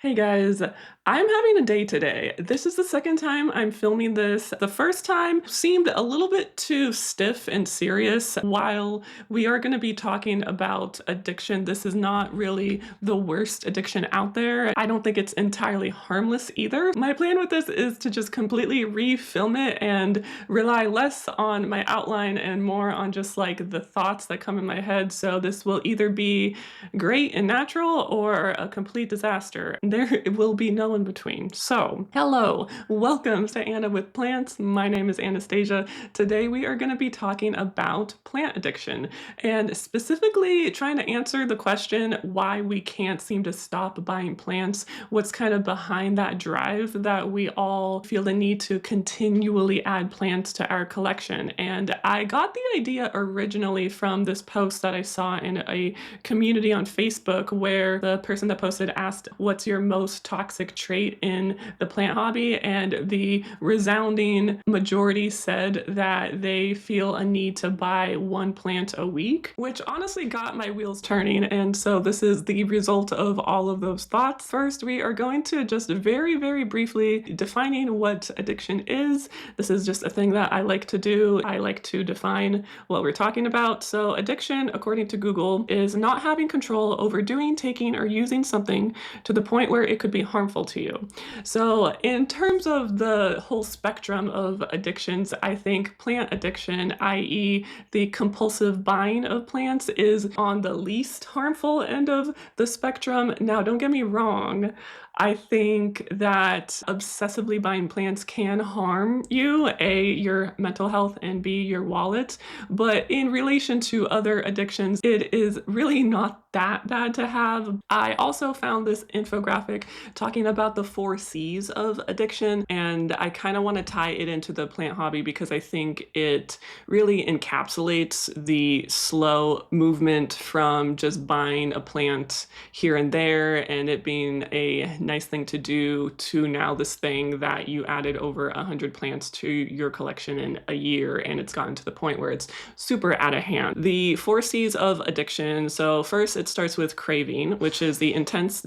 Hey guys, I'm having a day today. This is the second time I'm filming this. The first time seemed a little bit too stiff and serious. While we are going to be talking about addiction, this is not really the worst addiction out there. I don't think it's entirely harmless either. My plan with this is to just completely refilm it and rely less on my outline and more on just like the thoughts that come in my head. So this will either be great and natural or a complete disaster. There will be no in between. So, hello, welcome to Anna with Plants. My name is Anastasia. Today we are going to be talking about plant addiction and specifically trying to answer the question why we can't seem to stop buying plants, what's kind of behind that drive that we all feel the need to continually add plants to our collection. And I got the idea originally from this post that I saw in a community on Facebook where the person that posted asked, "What's your most toxic trait in the plant hobby?" And the resounding majority said that they feel a need to buy one plant a week, which honestly got my wheels turning. And so this is the result of all of those thoughts. First, we are going to just very briefly defining what addiction is. This is just a thing that I like to do. I like to define what we're talking about. So addiction, according to Google, is not having control over doing, taking, or using something to the point where it could be harmful to you. So in terms of the whole spectrum of addictions, I think plant addiction, i.e. the compulsive buying of plants, is on the least harmful end of the spectrum. Now, don't get me wrong. I think that obsessively buying plants can harm you, A, your mental health, and B, your wallet. But in relation to other addictions, it is really not that bad to have. I also found this infographic talking about the 4 C's of addiction, and I kind of want to tie it into the plant hobby because I think it really encapsulates the slow movement from just buying a plant here and there and it being a nice thing to do to now this thing that you added over 100 plants to your collection in a year, and it's gotten to the point where it's super out of hand. The 4 C's of addiction. So first it starts with craving, which is the intense.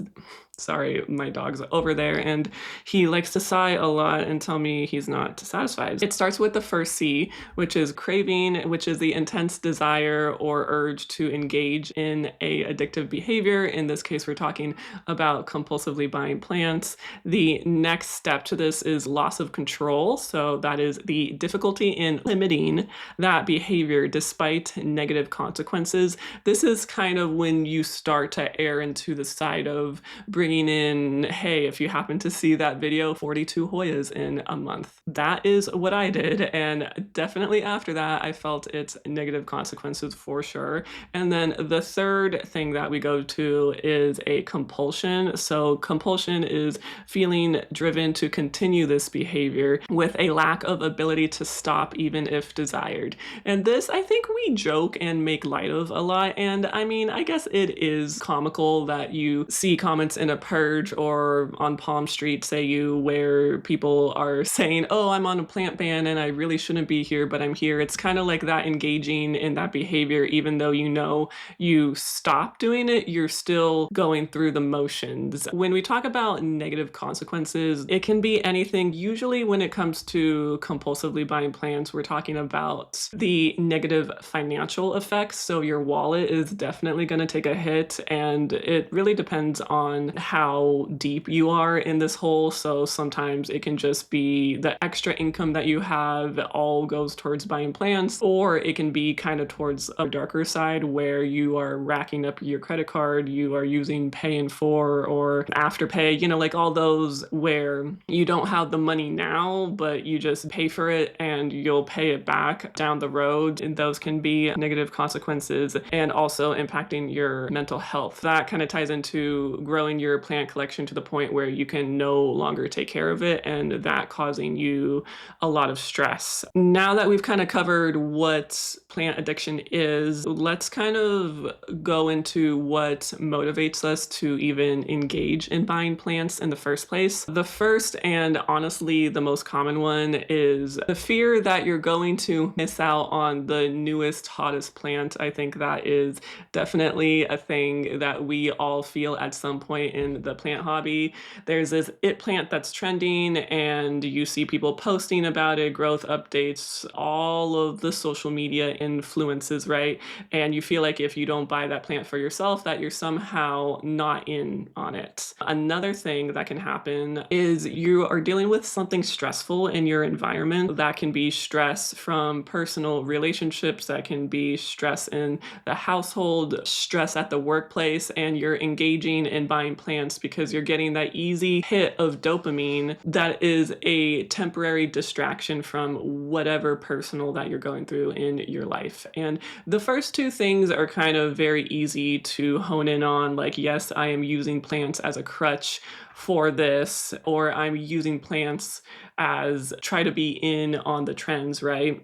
Sorry, my dog's over there and he likes to sigh a lot and tell me he's not satisfied. It starts with the first C, which is craving, which is the intense desire or urge to engage in a addictive behavior. In this case, we're talking about compulsively buying plants. The next step to this is loss of control. So that is the difficulty in limiting that behavior despite negative consequences. This is kind of when you start to err into the side of bringing in, hey, if you happen to see that video, 42 Hoyas in a month. That is what I did. And definitely after that, I felt its negative consequences for sure. And then the third thing that we go to is a compulsion. So compulsion is feeling driven to continue this behavior with a lack of ability to stop even if desired. And this, I think we joke and make light of a lot. And I mean, I guess it is comical that you see comments in a Purge or on Palm Street, say you, where people are saying, "Oh, I'm on a plant ban and I really shouldn't be here, but I'm here." It's kind of like that engaging in that behavior, even though you know you stop doing it, you're still going through the motions. When we talk about negative consequences, it can be anything. Usually when it comes to compulsively buying plants, we're talking about the negative financial effects. So your wallet is definitely going to take a hit, and it really depends on how deep you are in this hole. So sometimes it can just be the extra income that you have all goes towards buying plants, or it can be kind of towards a darker side where you are racking up your credit card, you are using pay in 4 or afterpay, like all those where you don't have the money now, but you just pay for it and you'll pay it back down the road. And those can be negative consequences and also impacting your mental health. That kind of ties into growing your plant collection to the point where you can no longer take care of it, and that causing you a lot of stress. Now that we've kind of covered what plant addiction is, let's kind of go into what motivates us to even engage in buying plants in the first place. The first and honestly the most common one is the fear that you're going to miss out on the newest, hottest plant. I think that is definitely a thing that we all feel at some point in in the plant hobby. There's this it plant that's trending, and you see people posting about it, growth updates, all of the social media influences, right? And you feel like if you don't buy that plant for yourself, that you're somehow not in on it. Another thing that can happen is you are dealing with something stressful in your environment. That can be stress from personal relationships, that can be stress in the household, stress at the workplace, and you're engaging in buying plants because you're getting that easy hit of dopamine that is a temporary distraction from whatever personal that you're going through in your life. And the first two things are kind of very easy to hone in on, like, yes, I am using plants as a crutch for this, or I'm using plants as try to be in on the trends, right?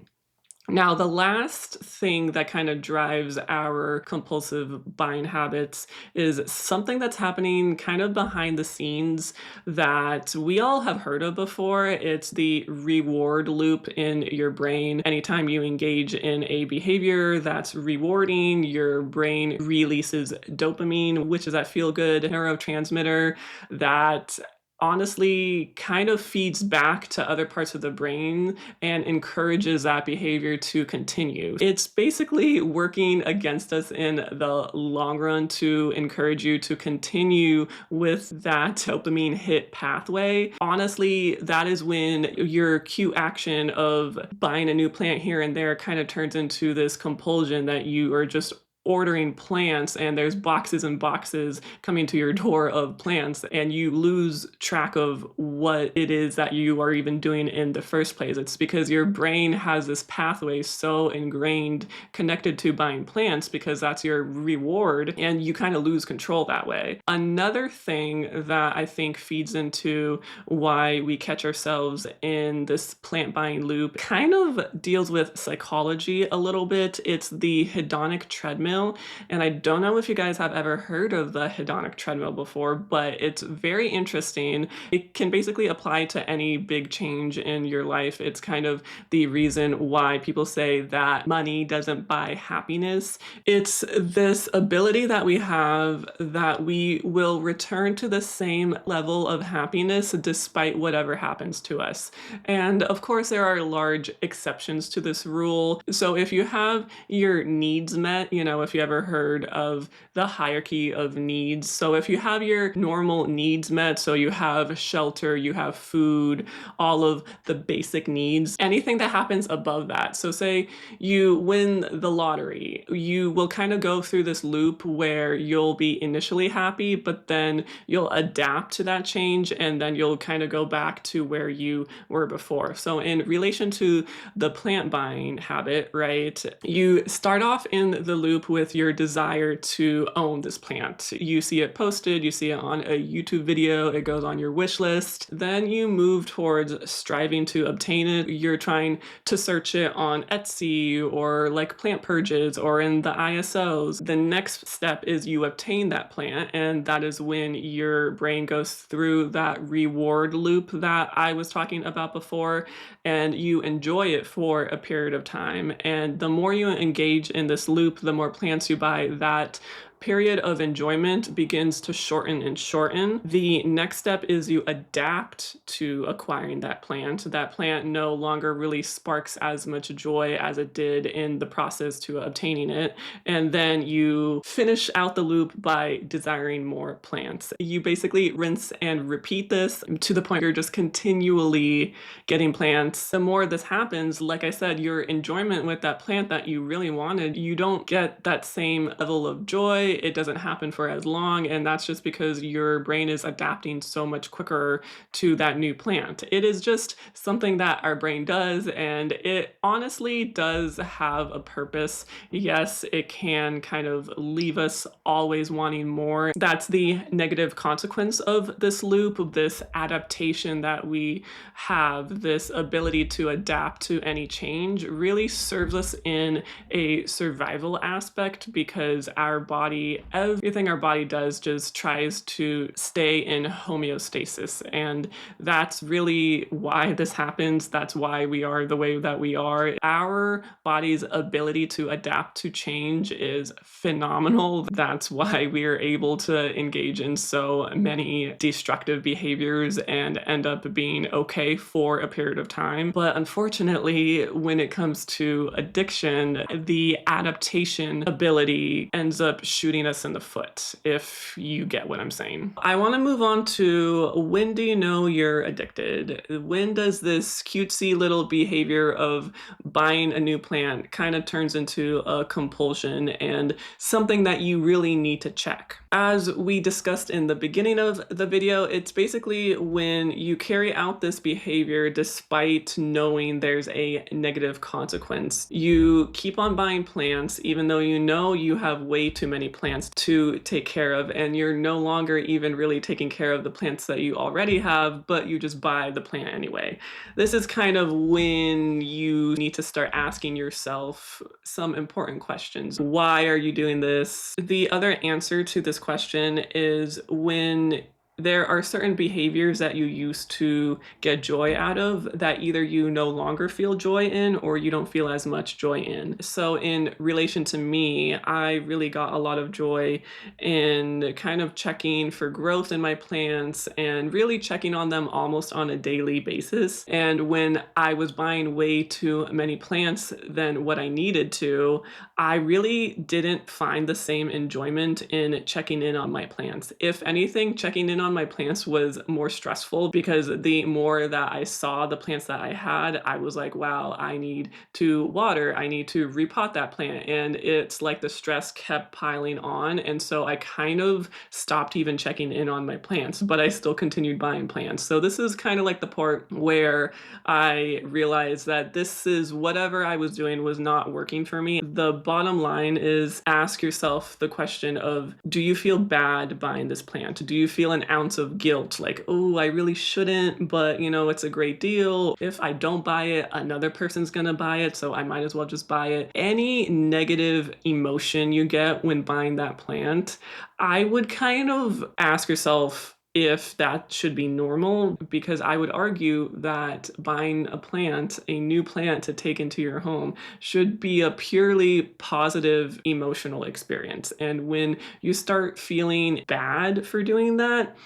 Now, the last thing that kind of drives our compulsive buying habits is something that's happening kind of behind the scenes that we all have heard of before. It's the reward loop in your brain. Anytime you engage in a behavior that's rewarding, your brain releases dopamine, which is that feel good neurotransmitter that honestly kind of feeds back to other parts of the brain and encourages that behavior to continue. It's basically working against us in the long run to encourage you to continue with that dopamine hit pathway. Honestly, that is when your cue action of buying a new plant here and there kind of turns into this compulsion that you are just ordering plants, and there's boxes and boxes coming to your door of plants, and you lose track of what it is that you are even doing in the first place. It's because your brain has this pathway so ingrained connected to buying plants because that's your reward, and you kind of lose control that way. Another thing that I think feeds into why we catch ourselves in this plant buying loop kind of deals with psychology a little bit. It's the hedonic treadmill. And I don't know if you guys have ever heard of the hedonic treadmill before, but it's very interesting. It can basically apply to any big change in your life. It's kind of the reason why people say that money doesn't buy happiness. It's this ability that we have that we will return to the same level of happiness despite whatever happens to us. And of course, there are large exceptions to this rule. So if you have your needs met, if you ever heard of the hierarchy of needs. So if you have your normal needs met, so you have shelter, you have food, all of the basic needs, anything that happens above that. So say you win the lottery, you will kind of go through this loop where you'll be initially happy, but then you'll adapt to that change, and then you'll kind of go back to where you were before. So in relation to the plant buying habit, right, you start off in the loop with your desire to own this plant. You see it posted, you see it on a YouTube video, it goes on your wish list. Then you move towards striving to obtain it. You're trying to search it on Etsy or like plant purges or in the ISOs. The next step is you obtain that plant, and that is when your brain goes through that reward loop that I was talking about before, and you enjoy it for a period of time. And the more you engage in this loop, the more plants you buy, that period of enjoyment begins to shorten and shorten. The next step is you adapt to acquiring that plant. That plant no longer really sparks as much joy as it did in the process to obtaining it. And then you finish out the loop by desiring more plants. You basically rinse and repeat this to the point you're just continually getting plants. The more this happens, like I said, your enjoyment with that plant that you really wanted, you don't get that same level of joy. It doesn't happen for as long, and that's just because your brain is adapting so much quicker to that new plant. It is just something that our brain does, and it honestly does have a purpose. Yes, it can kind of leave us always wanting more. That's the negative consequence of this loop, of this adaptation that we have. This ability to adapt to any change really serves us in a survival aspect because our body body, everything our body does just tries to stay in homeostasis. And that's really why this happens. That's why we are the way that we are. Our body's ability to adapt to change is phenomenal. That's why we are able to engage in so many destructive behaviors and end up being okay for a period of time. But unfortunately, when it comes to addiction, the adaptation ability ends up shooting us in the foot, if you get what I'm saying. I want to move on to, when do you know you're addicted? When does this cutesy little behavior of buying a new plant kind of turns into a compulsion and something that you really need to check? As we discussed in the beginning of the video, it's basically when you carry out this behavior despite knowing there's a negative consequence. You keep on buying plants even though you know you have way too many plants to take care of, and you're no longer even really taking care of the plants that you already have, but you just buy the plant anyway. This is kind of when you need to start asking yourself some important questions. Why are you doing this? The other answer to this question is when there are certain behaviors that you used to get joy out of that either you no longer feel joy in or you don't feel as much joy in. So in relation to me, I really got a lot of joy in kind of checking for growth in my plants and really checking on them almost on a daily basis. And when I was buying way too many plants than what I needed to, I really didn't find the same enjoyment in checking in on my plants. If anything, checking in on my plants was more stressful because the more that I saw the plants that I had, I was like, wow, I need to water, I need to repot that plant. And it's like the stress kept piling on. And so I kind of stopped even checking in on my plants, but I still continued buying plants. So this is kind of like the part where I realized that this is whatever I was doing was not working for me. The bottom line is ask yourself the question of, do you feel bad buying this plant? Do you feel an ounce of guilt? Like, oh, I really shouldn't, but you know, it's a great deal. If I don't buy it, another person's gonna buy it, so I might as well just buy it. Any negative emotion you get when buying that plant, I would kind of ask yourself if that should be normal, because I would argue that buying a plant, a new plant to take into your home, should be a purely positive emotional experience. And when you start feeling bad for doing that,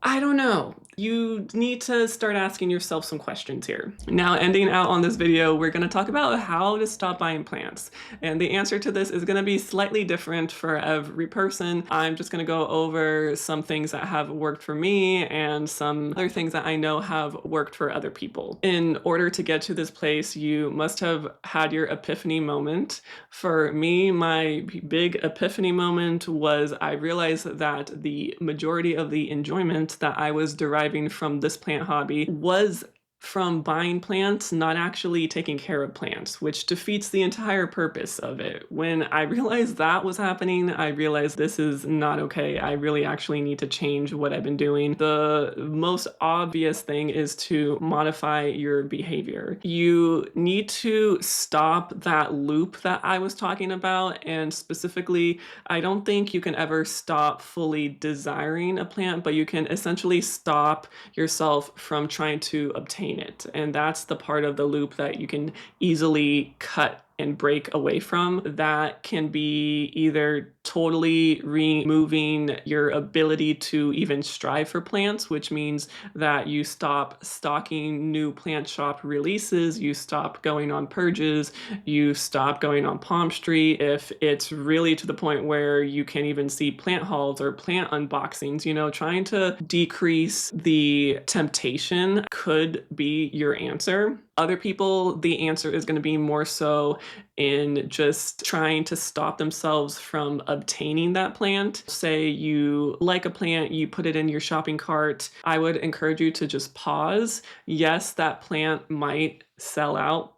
I don't know. You need to start asking yourself some questions here. Now, ending out on this video, we're gonna talk about how to stop buying plants. And the answer to this is gonna be slightly different for every person. I'm just gonna go over some things that have worked for me and some other things that I know have worked for other people. In order to get to this place, you must have had your epiphany moment. For me, my big epiphany moment was I realized that the majority of the enjoyment that I was deriving from this plant hobby was from buying plants, not actually taking care of plants, which defeats the entire purpose of it. When I realized that was happening, I realized this is not okay. I really actually need to change what I've been doing. The most obvious thing is to modify your behavior. You need to stop that loop that I was talking about, and specifically, I don't think you can ever stop fully desiring a plant, but you can essentially stop yourself from trying to obtain it. And that's the part of the loop that you can easily cut and break away from. That can be either totally removing your ability to even strive for plants, which means that you stop stocking new plant shop releases, you stop going on purges, you stop going on Palm Street. If it's really to the point where you can't even see plant hauls or plant unboxings, you know, trying to decrease the temptation could be your answer. Other people, the answer is going to be more so in just trying to stop themselves from obtaining that plant. Say you like a plant, you put it in your shopping cart. I would encourage you to just pause. Yes, that plant might sell out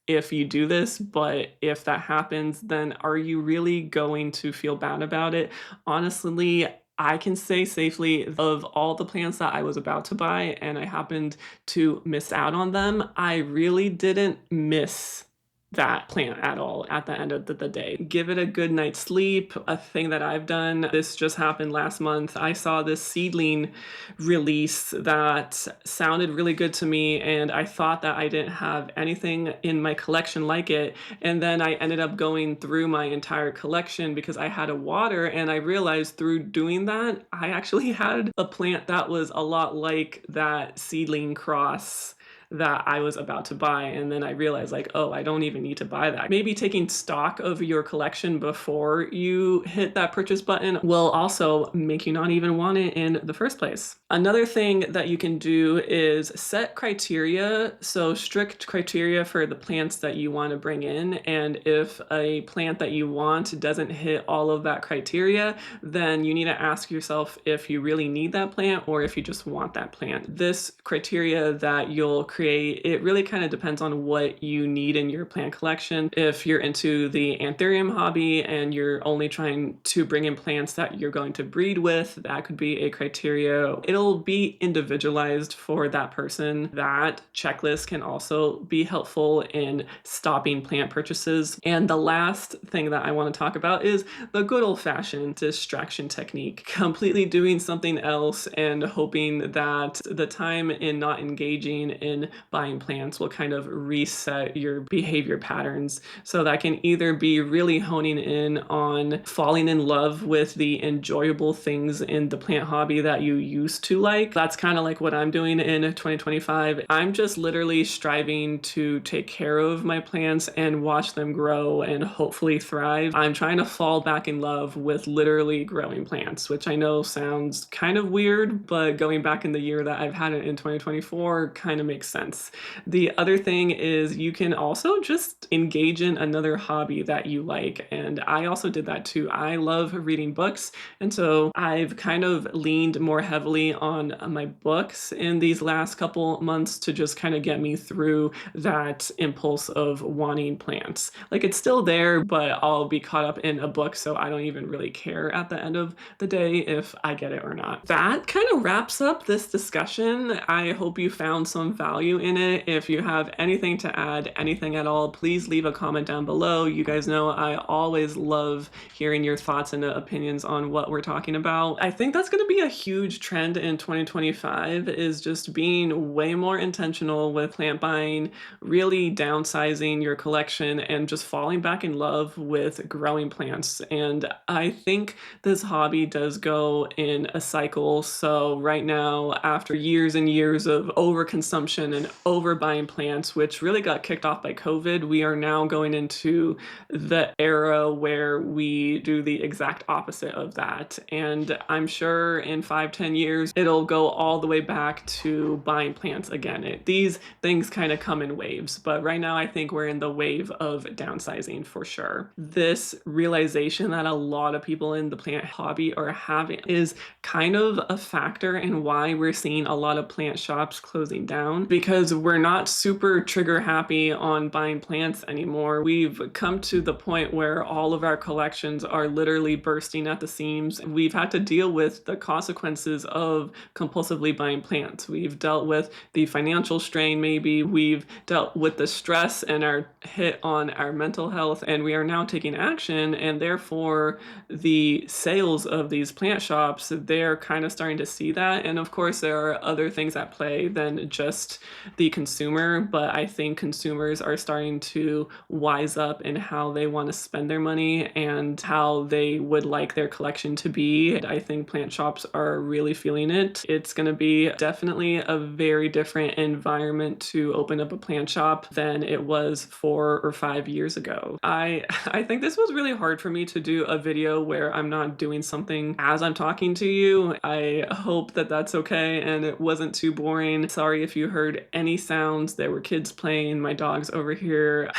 if you do this, but if that happens, then are you really going to feel bad about it? Honestly, I can say safely, of all the plants that I was about to buy and I happened to miss out on them, I really didn't miss that plant at all at the end of the day. Give it a good night's sleep. A thing that I've done, this just happened last month. I saw this seedling release that sounded really good to me, and I thought that I didn't have anything in my collection like it. And then I ended up going through my entire collection because I had a water, and I realized through doing that, I actually had a plant that was a lot like that seedling cross that I was about to buy. And then I realized, like, oh, I don't even need to buy that. Maybe taking stock of your collection before you hit that purchase button will also make you not even want it in the first place. Another thing that you can do is set criteria, so strict criteria for the plants that you want to bring in. And if a plant that you want doesn't hit all of that criteria, then you need to ask yourself if you really need that plant or if you just want that plant. This criteria that you'll create, it really kind of depends on what you need in your plant collection. If you're into the anthurium hobby and you're only trying to bring in plants that you're going to breed with, that could be a criteria. It'll be individualized for that person. That checklist can also be helpful in stopping plant purchases. And the last thing that I want to talk about is the good old-fashioned distraction technique, completely doing something else and hoping that the time in not engaging in buying plants will kind of reset your behavior patterns. So that can either be really honing in on falling in love with the enjoyable things in the plant hobby that you used to like. That's kind of like what I'm doing in 2025. I'm just literally striving to take care of my plants and watch them grow and hopefully thrive. I'm trying to fall back in love with literally growing plants, which I know sounds kind of weird, but going back in the year that I've had it in 2024 kind of makes sense. The other thing is you can also just engage in another hobby that you like. And I also did that too. I love reading books. And so I've kind of leaned more heavily on my books in these last couple months to just kind of get me through that impulse of wanting plants. Like it's still there, but I'll be caught up in a book, so I don't even really care at the end of the day if I get it or not. That kind of wraps up this discussion. I hope you found some value in it. If you have anything to add, anything at all, please leave a comment down below. You guys know I always love hearing your thoughts and opinions on what we're talking about. I think that's going to be a huge trend in 2025 is just being way more intentional with plant buying, really downsizing your collection and just falling back in love with growing plants. And I think this hobby does go in a cycle. So right now, after years and years of overconsumption and overbuying plants, which really got kicked off by COVID, we are now going into the era where we do the exact opposite of that. And I'm sure in 5-10 years, it'll go all the way back to buying plants again. These things kind of come in waves, but right now I think we're in the wave of downsizing for sure. This realization that a lot of people in the plant hobby are having is kind of a factor in why we're seeing a lot of plant shops closing down, because we're not super trigger happy on buying plants anymore. We've come to the point where all of our collections are literally bursting at the seams. We've had to deal with the consequences of compulsively buying plants. We've dealt with the financial strain, maybe we've dealt with the stress and our hit on our mental health, and we are now taking action, and therefore the sales of these plant shops, they're kind of starting to see that. And of course there are other things at play than just the consumer, but I think consumers are starting to wise up in how they want to spend their money and how they would like their collection to be. I think plant shops are really feeling it. It's going to be definitely a very different environment to open up a plant shop than it was 4 or 5 years ago. I think this was really hard for me to do a video where I'm not doing something as I'm talking to you. I hope that that's okay and it wasn't too boring. Sorry if you heard any sounds. There were kids playing, my dog's over here.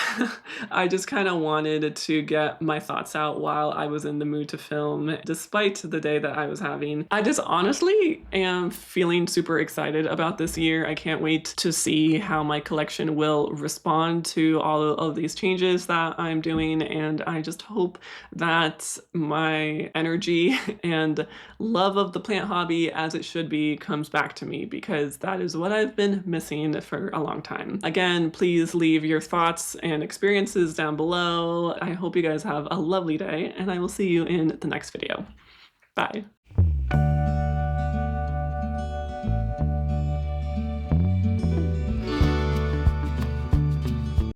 I just kind of wanted to get my thoughts out while I was in the mood to film, despite the day that I was having. I just honestly am feeling super excited about this year. I can't wait to see how my collection will respond to all of these changes that I'm doing, and I just hope that my energy and love of the plant hobby as it should be comes back to me, because that is what I've been missing. missing for a long time. Again, please leave your thoughts and experiences down below. I hope you guys have a lovely day, and I will see you in the next video. Bye.